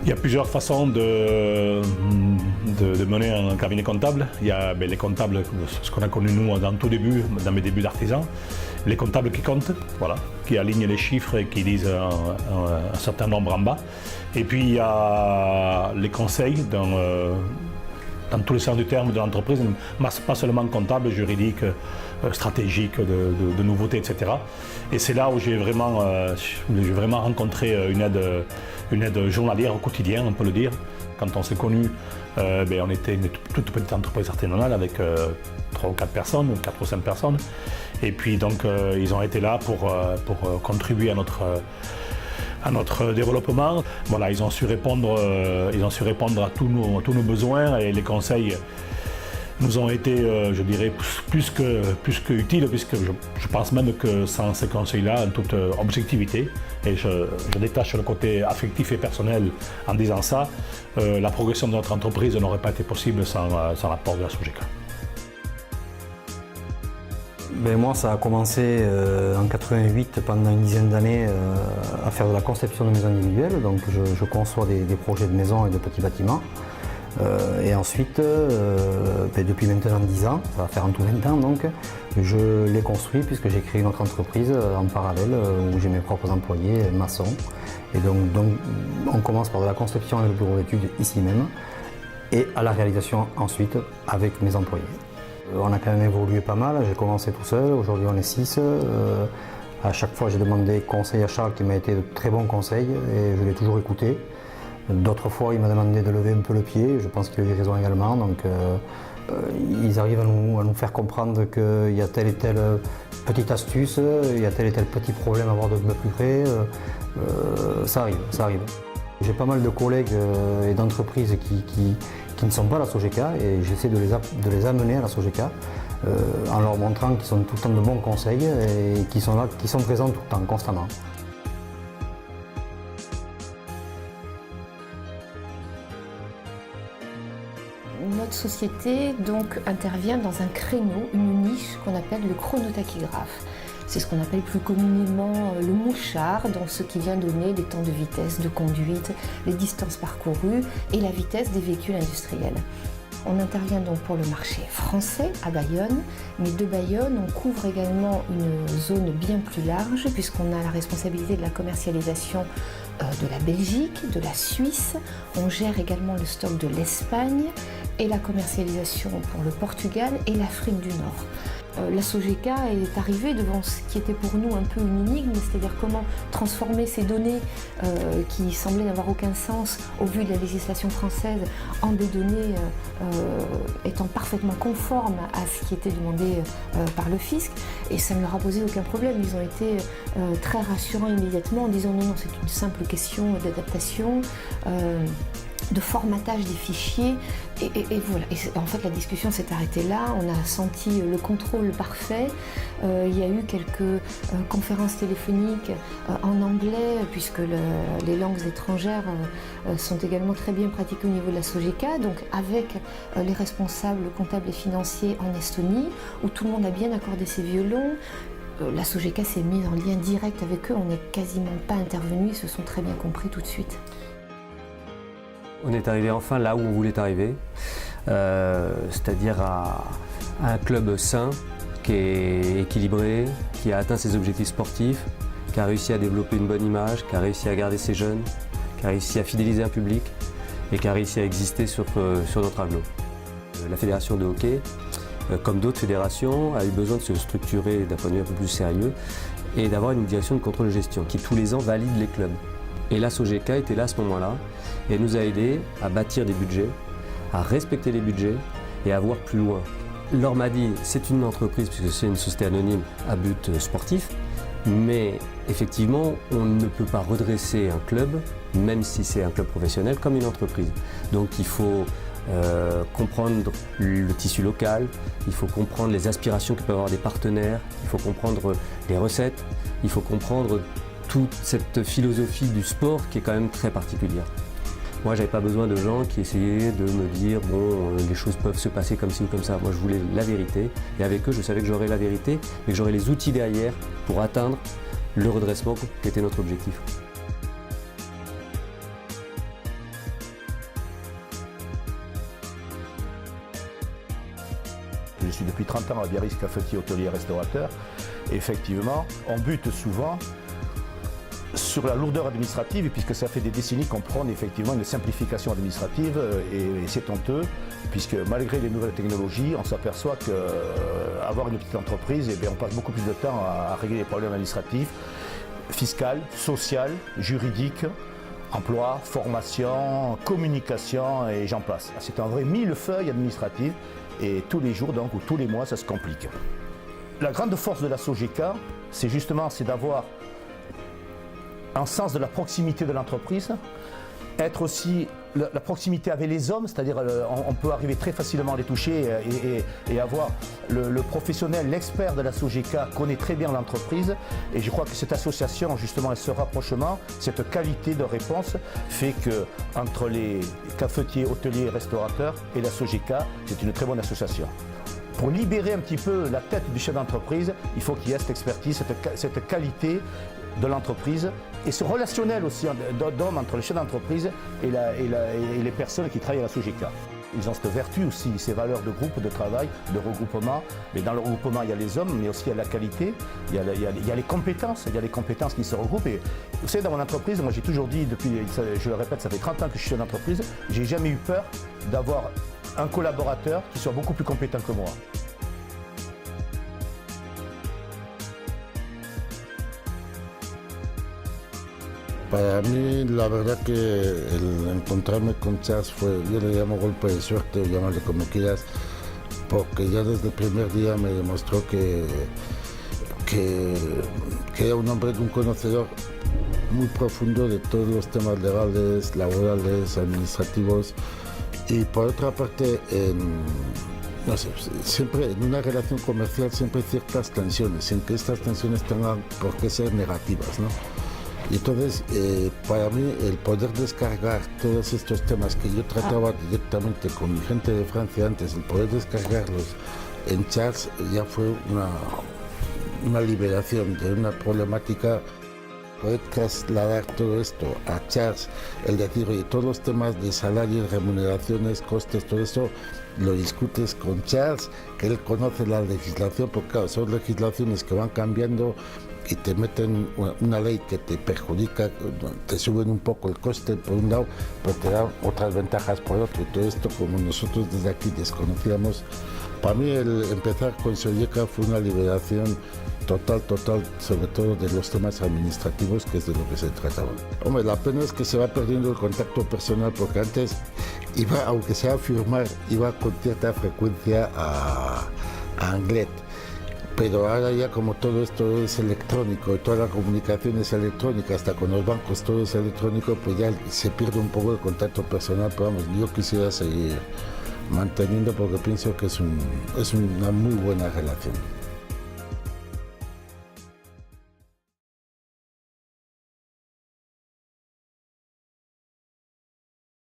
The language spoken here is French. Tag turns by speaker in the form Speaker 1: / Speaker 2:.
Speaker 1: Il y a plusieurs façons de mener un cabinet comptable. Il y a les comptables, ce qu'on a connu nous dans tout début, dans mes débuts d'artisan. Les comptables qui comptent, voilà, qui alignent les chiffres et qui disent un certain nombre en bas. Et puis il y a les conseils dans tous les sens du terme de l'entreprise, pas seulement comptable, juridique, stratégique, de nouveautés, etc. Et c'est là où j'ai vraiment rencontré une aide journalière au quotidien, on peut le dire. Quand on s'est connus, on était une toute petite entreprise artisanale avec 3 ou 4 personnes, 4 ou 5 personnes. Et puis donc ils ont été là pour contribuer à notre développement. Voilà, ils ont su répondre à tous nos besoins et les conseils nous ont été, je dirais, plus que utiles, puisque je pense même que sans ces conseils-là, en toute objectivité, et je détache le côté affectif et personnel en disant ça, la progression de notre entreprise n'aurait pas été possible sans l'apport de la Sogeca.
Speaker 2: Moi, ça a commencé en 88, pendant une dizaine d'années, à faire de la conception de maisons individuelles. Donc je conçois des projets de maisons et de petits bâtiments. Et ensuite, depuis maintenant 10 ans, ça va faire en tout 20 ans donc, je les construis puisque j'ai créé une autre entreprise en parallèle où j'ai mes propres employés, maçons. Et donc on commence par de la conception avec le bureau d'études ici même et à la réalisation ensuite avec mes employés. On a quand même évolué pas mal, j'ai commencé tout seul, aujourd'hui on est 6. À chaque fois j'ai demandé conseil à Charles qui m'a été de très bons conseils et je l'ai toujours écouté. D'autres fois, il m'a demandé de lever un peu le pied, je pense qu'il a eu raison également. Donc, ils arrivent à nous faire comprendre qu'il y a telle et telle petite astuce, il y a tel et tel petit problème à voir de plus près. Ça arrive. J'ai pas mal de collègues et d'entreprises qui ne sont pas à la Sogeca et j'essaie de les amener à la Sogeca en leur montrant qu'ils sont tout le temps de bons conseils et qui sont présents tout le temps, constamment.
Speaker 3: Notre société donc intervient dans un créneau, une niche qu'on appelle le chronotachygraphe. C'est ce qu'on appelle plus communément le mouchard, dans ce qui vient donner les temps de vitesse, de conduite, les distances parcourues et la vitesse des véhicules industriels. On intervient donc pour le marché français à Bayonne, mais de Bayonne, on couvre également une zone bien plus large puisqu'on a la responsabilité de la commercialisation de la Belgique, de la Suisse. On gère également le stock de l'Espagne et la commercialisation pour le Portugal et l'Afrique du Nord. La Sogeca est arrivée devant ce qui était pour nous un peu une énigme, c'est-à-dire comment transformer ces données qui semblaient n'avoir aucun sens au vu de la législation française en des données étant parfaitement conformes à ce qui était demandé par le fisc. Et ça ne leur a posé aucun problème. Ils ont été très rassurants immédiatement en disant non, c'est une simple question d'adaptation. De formatage des fichiers et voilà. Et en fait la discussion s'est arrêtée là, on a senti le contrôle parfait, il y a eu quelques conférences téléphoniques en anglais puisque les langues étrangères sont également très bien pratiquées au niveau de la Sogeca, donc avec les responsables comptables et financiers en Estonie où tout le monde a bien accordé ses violons. La Sogeca s'est mise en lien direct avec eux, on n'est quasiment pas intervenu, ils se sont très bien compris tout de suite.
Speaker 4: On est arrivé enfin là où on voulait arriver, c'est-à-dire à un club sain, qui est équilibré, qui a atteint ses objectifs sportifs, qui a réussi à développer une bonne image, qui a réussi à garder ses jeunes, qui a réussi à fidéliser un public et qui a réussi à exister sur notre aglo. La fédération de hockey, comme d'autres fédérations, a eu besoin de se structurer d'un point de vue un peu plus sérieux et d'avoir une direction de contrôle de gestion qui tous les ans valide les clubs. Et la Sogeca était là à ce moment-là et nous a aidés à bâtir des budgets, à respecter les budgets et à voir plus loin. Laure m'a dit, c'est une entreprise puisque c'est une société anonyme à but sportif, mais effectivement, on ne peut pas redresser un club, même si c'est un club professionnel, comme une entreprise. Donc il faut comprendre le tissu local, il faut comprendre les aspirations que peuvent avoir des partenaires, il faut comprendre les recettes, il faut comprendre toute cette philosophie du sport qui est quand même très particulière. Moi, j'avais pas besoin de gens qui essayaient de me dire bon, les choses peuvent se passer comme ci ou comme ça. Moi, je voulais la vérité et avec eux, je savais que j'aurais la vérité, mais que j'aurais les outils derrière pour atteindre le redressement qui était notre objectif.
Speaker 5: Je suis depuis 30 ans à Biarritz, cafetier, hôtelier, restaurateur. Et effectivement, on bute souvent sur la lourdeur administrative, puisque ça fait des décennies qu'on prône effectivement une simplification administrative, et c'est honteux, puisque malgré les nouvelles technologies, on s'aperçoit qu'avoir une petite entreprise, eh bien, on passe beaucoup plus de temps à régler les problèmes administratifs, fiscal, social, juridique, emploi, formation, communication et j'en passe. C'est un vrai millefeuille administratif et tous les jours donc, ou tous les mois ça se complique. La grande force de la Sogeca, c'est d'avoir un sens de la proximité de l'entreprise, être aussi la proximité avec les hommes, c'est-à-dire on peut arriver très facilement à les toucher et avoir le professionnel, l'expert de la Sogeca connaît très bien l'entreprise et je crois que cette association, justement, et ce rapprochement, cette qualité de réponse fait que entre les cafetiers, hôteliers et restaurateurs et la Sogeca, c'est une très bonne association. Pour libérer un petit peu la tête du chef d'entreprise, il faut qu'il y ait cette expertise, cette qualité de l'entreprise et ce relationnel aussi d'homme entre le chef d'entreprise et les personnes qui travaillent à la Sogeca. Ils ont cette vertu aussi, ces valeurs de groupe, de travail, de regroupement. Mais dans le regroupement, il y a les hommes, mais aussi il y a la qualité, il y a les compétences, qui se regroupent. Et vous savez, dans mon entreprise, moi j'ai toujours dit, depuis, je le répète, ça fait 30 ans que je suis chef d'entreprise, j'ai jamais eu peur d'avoir un collaborateur qui soit beaucoup plus compétent que moi.
Speaker 6: Para mí, la verdad que el encontrarme con Charles fue, yo le llamo golpe de suerte o llamarle como quieras, porque ya desde el primer día me demostró que era un hombre, un conocedor muy profundo de todos los temas legales, laborales, administrativos, y por otra parte, no sé, siempre en una relación comercial siempre hay ciertas tensiones, sin que estas tensiones tengan por qué ser negativas, ¿no? Y entonces, para mí, el poder descargar todos estos temas que yo trataba directamente con mi gente de Francia antes, el poder descargarlos en Charles ya fue una liberación de una problemática. Poder trasladar todo esto a Charles, el decir, oye, todos los temas de salarios, remuneraciones, costes, todo eso lo discutes con Charles, que él conoce la legislación, porque claro, son legislaciones que van cambiando y te meten una ley que te perjudica, te suben un poco el coste por un lado, pero te dan otras ventajas por otro. Y todo esto, como nosotros desde aquí desconocíamos, para mí el empezar con Sogeca fue una liberación total, sobre todo de los temas administrativos, que es de lo que se trataba. Hombre, la pena es que se va perdiendo el contacto personal, porque antes iba, aunque sea a firmar, iba con cierta frecuencia a Anglet. Pero ahora ya como todo esto es electrónico y toda la comunicación es electrónica, hasta con los bancos todo es electrónico, pues ya se pierde un poco el contacto personal, pero vamos, yo quisiera seguir manteniendo porque pienso que es una muy buena relación.